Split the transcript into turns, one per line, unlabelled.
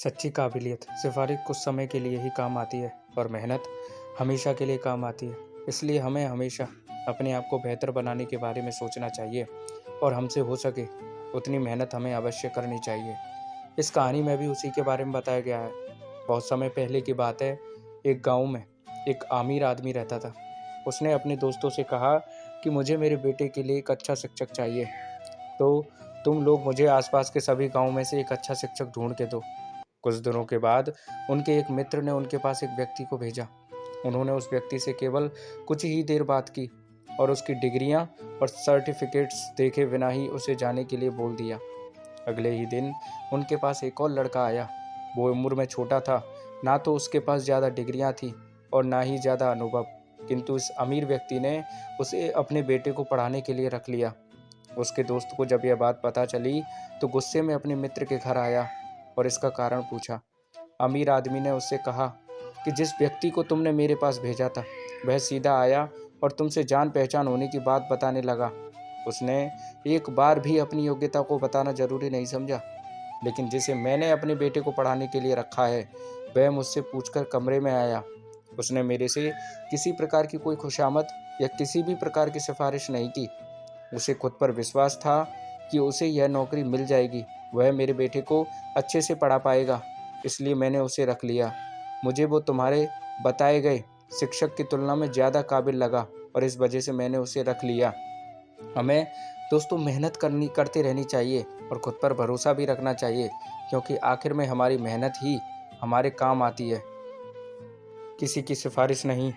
सच्ची काबिलियत सिफारिश कुछ समय के लिए ही काम आती है और मेहनत हमेशा के लिए काम आती है। इसलिए हमें हमेशा अपने आप को बेहतर बनाने के बारे में सोचना चाहिए और हमसे हो सके उतनी मेहनत हमें अवश्य करनी चाहिए। इस कहानी में भी उसी के बारे में बताया गया है। बहुत समय पहले की बात है। एक गांव में एक अमीर आदमी रहता था। उसने अपने दोस्तों से कहा कि मुझे मेरे बेटे के लिए एक अच्छा शिक्षक चाहिए, तो तुम लोग मुझे आसपास के सभी गांव में से एक अच्छा शिक्षक ढूंढ के दो। कुछ दिनों के बाद उनके एक मित्र ने उनके पास एक व्यक्ति को भेजा। उन्होंने उस व्यक्ति से केवल कुछ ही देर बात की और उसकी डिग्रियां और सर्टिफिकेट्स देखे बिना ही उसे जाने के लिए बोल दिया। अगले ही दिन उनके पास एक और लड़का आया। वो उम्र में छोटा था, ना तो उसके पास ज़्यादा डिग्रियां थी और ना ही ज़्यादा अनुभव, किंतु इस अमीर व्यक्ति ने उसे अपने बेटे को पढ़ाने के लिए रख लिया। उसके दोस्त को जब यह बात पता चली तो गुस्से में अपने मित्र के घर आया और इसका कारण पूछा। अमीर आदमी ने उससे कहा कि जिस व्यक्ति को तुमने मेरे पास भेजा था वह सीधा आया और तुमसे जान पहचान होने की बात बताने लगा। उसने एक बार भी अपनी योग्यता को बताना जरूरी नहीं समझा, लेकिन जिसे मैंने अपने बेटे को पढ़ाने के लिए रखा है वह मुझसे पूछकर कमरे में आया। उसने मेरे से किसी प्रकार की कोई खुशामद या किसी भी प्रकार की सिफारिश नहीं की। उसे खुद पर विश्वास था कि उसे यह नौकरी मिल जाएगी, वह मेरे बेटे को अच्छे से पढ़ा पाएगा, इसलिए मैंने उसे रख लिया। मुझे वो तुम्हारे बताए गए शिक्षक की तुलना में ज़्यादा काबिल लगा और इस वजह से मैंने उसे रख लिया। हमें दोस्तों मेहनत करते रहनी चाहिए और खुद पर भरोसा भी रखना चाहिए, क्योंकि आखिर में हमारी मेहनत ही हमारे काम आती है, किसी की सिफारिश नहीं।